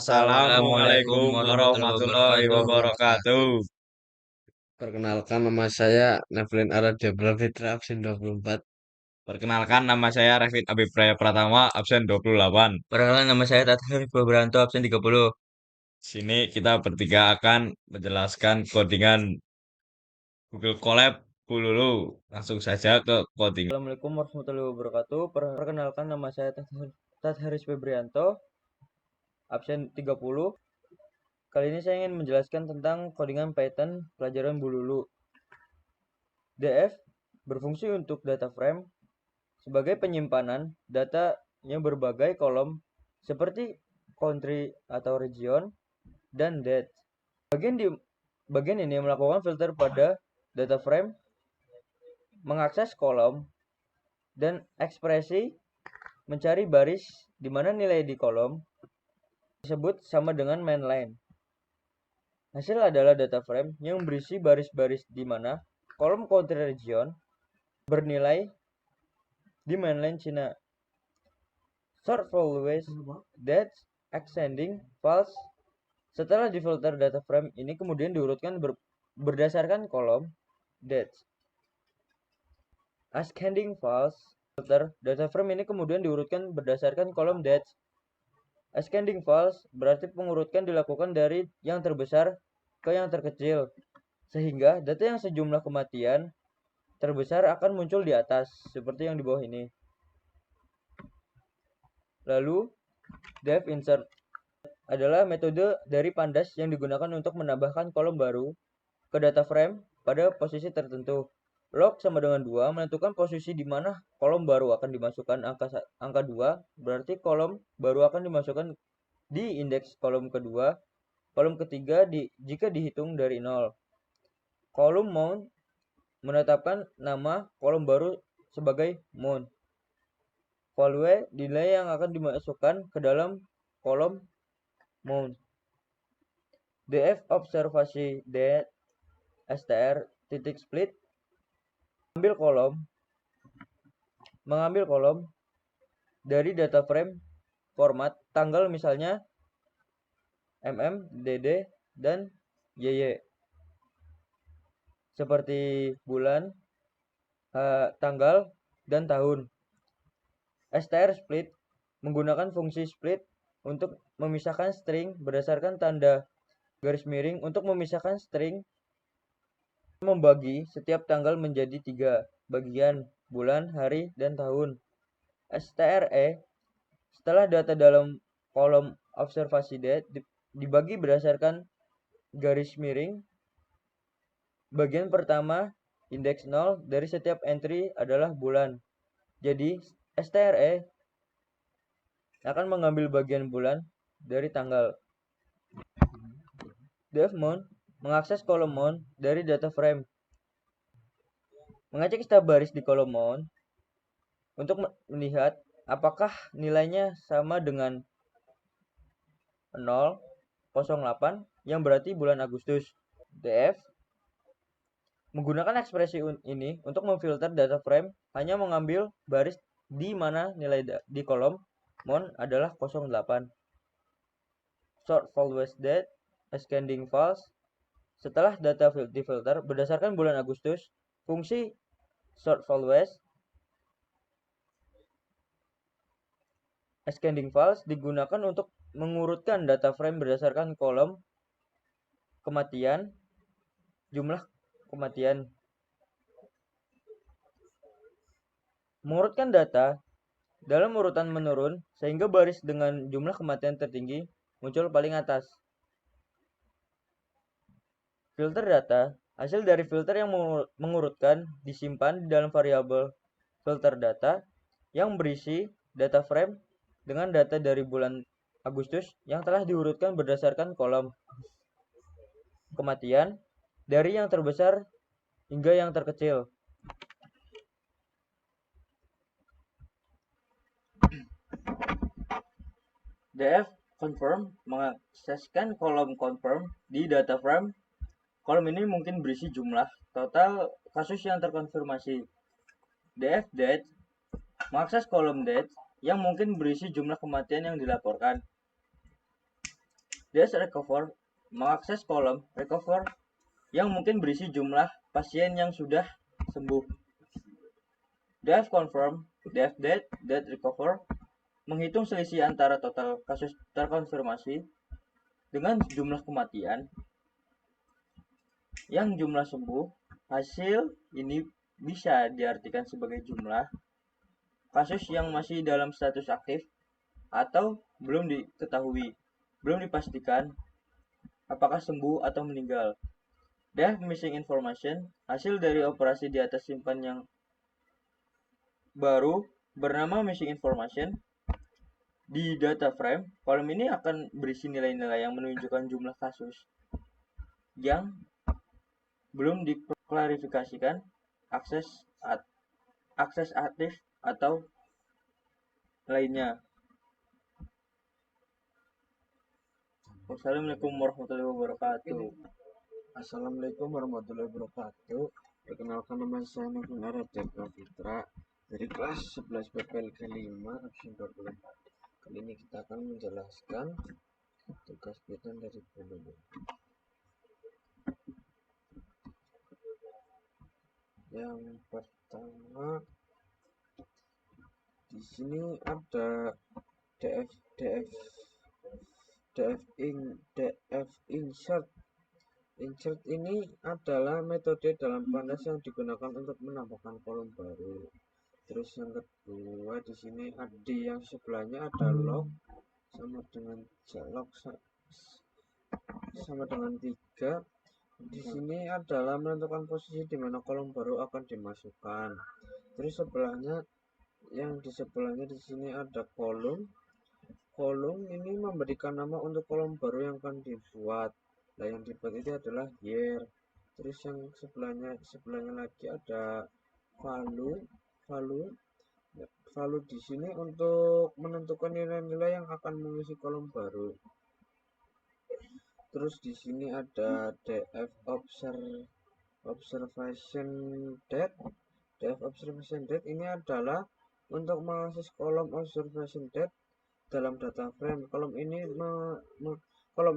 Assalamualaikum Assalamualaikum warahmatullahi warahmatullahi wabarakatuh. wabarakatuh. Perkenalkan nama saya Nevlin Aradya Fitra absen 24. Perkenalkan nama saya Revit Abipraya Pratama, absen 28. Perkenalkan nama saya Tata Arif Bobranto absen 30. Sini kita bertiga akan menjelaskan codingan Google Colab dulu. Langsung saja ke coding. Assalamualaikum warahmatullahi wabarakatuh. Perkenalkan nama saya Tat Haris Febrianto absen 30. Kali ini saya ingin menjelaskan tentang codingan Python pelajaran Bululu. DF berfungsi untuk data frame sebagai penyimpanan data yang berbagai kolom seperti country atau region dan date. Bagian ini melakukan filter pada data frame, mengakses kolom, dan ekspresi mencari baris di mana nilai di kolom tersebut sama dengan mainline. Hasil adalah data frame yang berisi baris-baris di mana kolom country region bernilai di mainline Cina. Sort always that ascending false. Setelah difilter, data frame ini kemudian diurutkan berdasarkan kolom dates. Ascending false filter, data frame ini kemudian diurutkan berdasarkan kolom dates. Ascending false berarti pengurutkan dilakukan dari yang terbesar ke yang terkecil, sehingga data yang sejumlah kematian terbesar akan muncul di atas, seperti yang di bawah ini. Lalu, def insert adalah metode dari pandas yang digunakan untuk menambahkan kolom baru ke data frame pada posisi tertentu. Log sama dengan 2 menentukan posisi di mana kolom baru akan dimasukkan angka 2, berarti kolom baru akan dimasukkan di indeks kolom kedua, kolom ketiga jika dihitung dari 0. Kolom mount menetapkan nama kolom baru sebagai mount. Value nilai yang akan dimasukkan ke dalam kolom mount. Df observasi dat str titik split mengambil kolom dari data frame format tanggal, misalnya dd dan yy, seperti bulan, tanggal, dan tahun. Str split menggunakan fungsi split untuk memisahkan string berdasarkan tanda garis miring. Untuk memisahkan string, membagi setiap tanggal menjadi 3 bagian: bulan, hari, dan tahun. STRE setelah data dalam kolom observasi date dibagi berdasarkan garis miring. Bagian pertama indeks 0 dari setiap entry adalah bulan. Jadi STRE akan mengambil bagian bulan dari tanggal. Devmount mengakses kolom mount dari data frame. Mengecek setiap baris di kolom mount untuk melihat apakah nilainya sama dengan 008 yang berarti bulan Agustus. Df menggunakan ekspresi ini untuk memfilter data frame, hanya mengambil baris di mana nilai di kolom mount adalah 08. Sort always date ascending false. Setelah data difilter berdasarkan bulan Agustus, fungsi sort always ascending false digunakan untuk mengurutkan data frame berdasarkan kolom kematian, jumlah kematian. Mengurutkan data dalam urutan menurun sehingga baris dengan jumlah kematian tertinggi muncul paling atas. Filter data, hasil dari filter yang mengurutkan disimpan di dalam variabel filter data yang berisi data frame dengan data dari bulan Agustus yang telah diurutkan berdasarkan kolom kematian dari yang terbesar hingga yang terkecil. Df confirm mengakseskan kolom confirm di data frame. Kolom ini mungkin berisi jumlah total kasus yang terkonfirmasi. Df date mengakses kolom date yang mungkin berisi jumlah kematian yang dilaporkan. Dash recover mengakses kolom recover yang mungkin berisi jumlah pasien yang sudah sembuh. Dash confirm, dash death recover menghitung selisih antara total kasus terkonfirmasi dengan jumlah kematian yang jumlah sembuh. Hasil ini bisa diartikan sebagai jumlah kasus yang masih dalam status aktif atau belum diketahui, belum dipastikan apakah sembuh atau meninggal. Missing information, hasil dari operasi di atas simpan yang baru bernama missing information. Di data frame, kolom ini akan berisi nilai-nilai yang menunjukkan jumlah kasus yang belum diklarifikasikan, akses aktif atau lainnya. Wassalamualaikum warahmatullahi wabarakatuh. Assalamualaikum warahmatullahi wabarakatuh. Perkenalkan, nama saya Nevin Aradebra Fitra dari kelas 11 PPL K5 absen 24. Kali ini kita akan menjelaskan tugas bidang dari Bululu. Yang pertama, di sini ada DF insert. Insert ini adalah metode dalam pandas yang digunakan untuk menambahkan kolom baru. Terus yang kedua, di sini AD yang sebelahnya ada log sama dengan log sama dengan 3. Di sini adalah menentukan posisi di mana kolom baru akan dimasukkan. Terus sebelahnya, yang di sebelahnya di sini ada kolom. Kolom ini memberikan nama untuk kolom baru yang akan dibuat. Nah, yang dibuat itu adalah year. Terus yang sebelahnya lagi ada value di sini untuk menentukan nilai-nilai yang akan mengisi kolom baru. Terus di sini ada df observation date. Df observation date ini adalah untuk mengakses kolom observation date dalam data frame. Kolom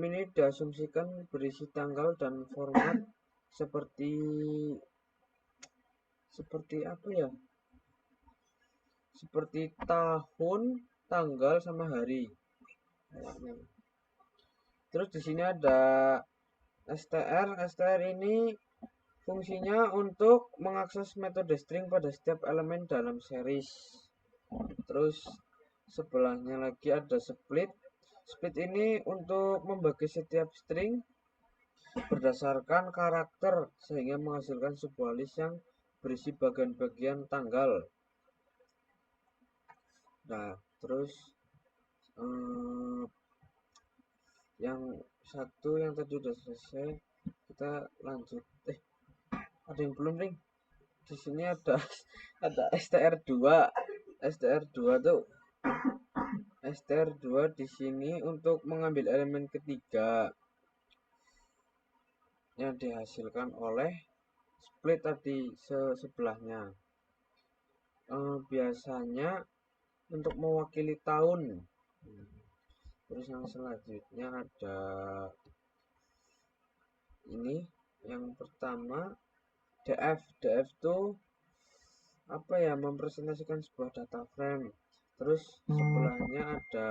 ini diasumsikan berisi tanggal dan format seperti apa ya? Seperti tahun, tanggal sama hari. Terus di sini ada str. Str ini fungsinya untuk mengakses metode string pada setiap elemen dalam series. Terus sebelahnya lagi ada split. Split ini untuk membagi setiap string berdasarkan karakter sehingga menghasilkan sebuah list yang berisi bagian-bagian tanggal. Nah, terus yang satu yang tadi udah selesai, kita lanjut. Ada yang belum nih. Di sini ada str2. str2 tuh str2 di sini untuk mengambil elemen ketiga yang dihasilkan oleh split tadi sebelahnya. Biasanya untuk mewakili tahun. Terus yang selanjutnya ada ini, yang pertama df itu apa ya, mempresentasikan sebuah data frame. Terus sebelahnya ada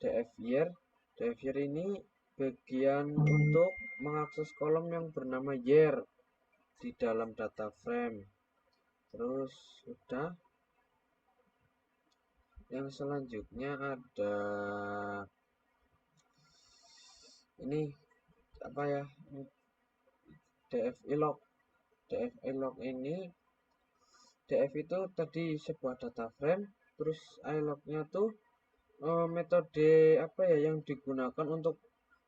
df year. Df year ini bagian untuk mengakses kolom yang bernama year di dalam data frame. Terus sudah. Yang selanjutnya ada ini apa ya, df log. df log ini, df itu tadi sebuah data frame. Terus ilog-nya tuh metode apa ya yang digunakan untuk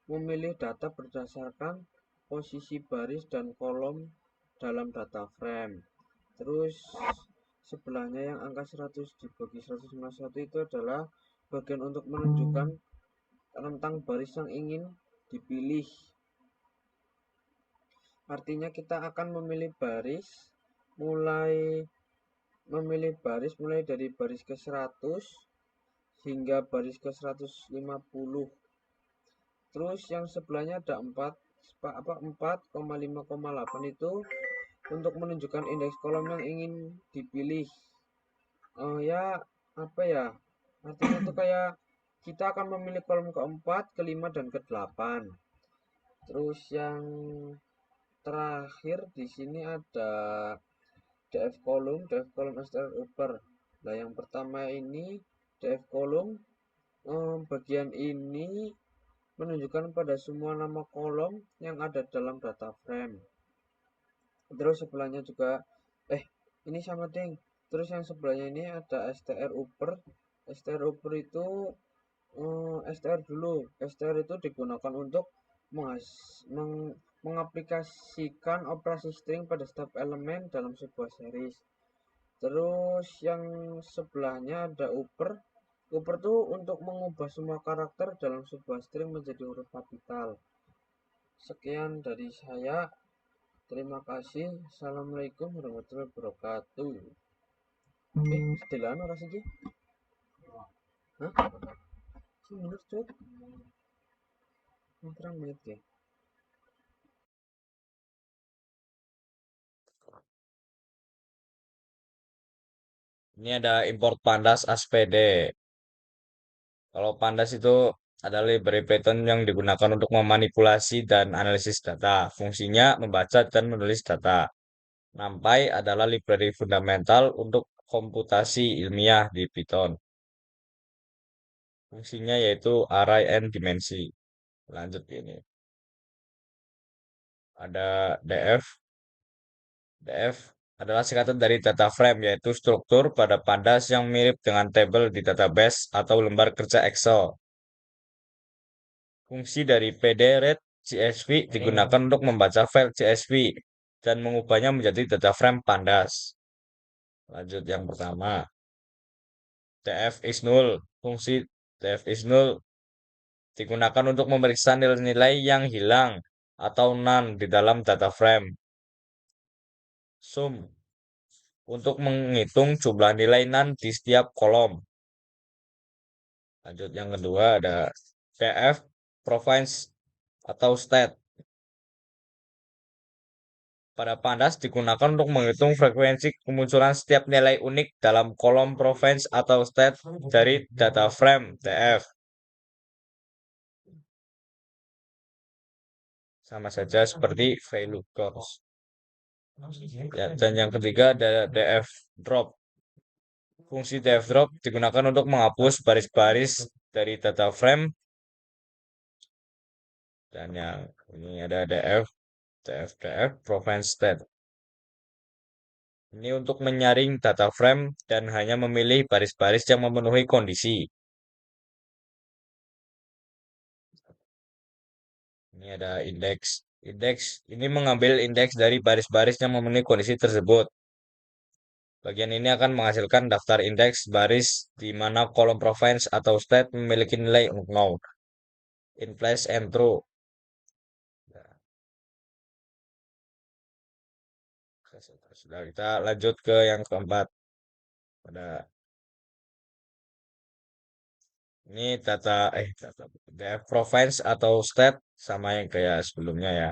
memilih data berdasarkan posisi baris dan kolom dalam data frame. Terus sebelahnya yang angka 100 dibagi 151 itu adalah bagian untuk menunjukkan rentang baris yang ingin dipilih. Artinya kita akan memilih baris mulai dari baris ke 100 hingga baris ke 150. Terus yang sebelahnya ada 4,5,8 itu untuk menunjukkan indeks kolom yang ingin dipilih. Ya apa ya? Artinya itu kayak kita akan memilih kolom keempat, kelima, dan kedelapan. Terus yang terakhir di sini ada DF kolom STR upper. Nah, yang pertama ini DF kolom, bagian ini menunjukkan pada semua nama kolom yang ada dalam data frame. Terus sebelahnya juga ini sama ding. Terus yang sebelahnya ini ada STR upper. STR upper itu STR dulu. STR itu digunakan untuk mengaplikasikan operasi string pada setiap elemen dalam sebuah series. Terus yang sebelahnya ada upper. Upper itu untuk mengubah semua karakter dalam sebuah string menjadi huruf kapital. Sekian dari saya. Terima kasih. Assalamualaikum warahmatullahi wabarakatuh. Sedelan ora sih iki? Hah? Sing bener, Cuk. Terang menit ya. Ini ada import pandas ASPD. Kalau pandas itu adalah library Python yang digunakan untuk memanipulasi dan analisis data. Fungsinya membaca dan menulis data. NumPy adalah library fundamental untuk komputasi ilmiah di Python. Fungsinya yaitu array and dimensi. Lanjut ini. Ada df. Df adalah singkatan dari data frame, yaitu struktur pada pandas yang mirip dengan tabel di database atau lembar kerja Excel. Fungsi dari pd-read CSV digunakan untuk membaca file CSV dan mengubahnya menjadi data frame pandas. Lanjut yang pertama. Df is null. Fungsi df is null digunakan untuk memeriksa nilai-nilai yang hilang atau none di dalam data frame. Sum untuk menghitung jumlah nilai none di setiap kolom. Lanjut yang kedua ada df province atau state. Pada pandas digunakan untuk menghitung frekuensi kemunculan setiap nilai unik dalam kolom province atau state dari data frame df. Sama saja seperti VLOOKUPs. Ya, dan yang ketiga ada df drop. Fungsi df drop digunakan untuk menghapus baris-baris dari data frame. Dan yang ini ada df province state. Ini untuk menyaring data frame dan hanya memilih baris-baris yang memenuhi kondisi. Ini ada indeks. Indeks ini mengambil indeks dari baris-baris yang memenuhi kondisi tersebut. Bagian ini akan menghasilkan daftar indeks baris di mana kolom province atau state memiliki nilai unknown, in place and true. Sudah, kita lanjut ke yang keempat. Ada ini data province atau state sama yang kayak sebelumnya ya.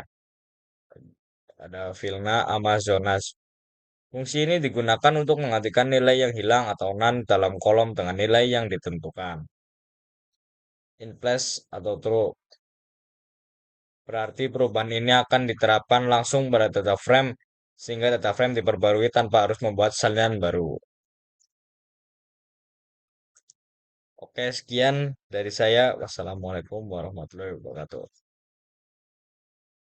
Ada Vilna Amazonas. Fungsi ini digunakan untuk menggantikan nilai yang hilang atau none dalam kolom dengan nilai yang ditentukan. In place atau true. Berarti perubahan ini akan diterapkan langsung pada data frame sehingga data frame diperbarui tanpa harus membuat salinan baru. Oke, sekian dari saya. Wassalamualaikum warahmatullahi wabarakatuh.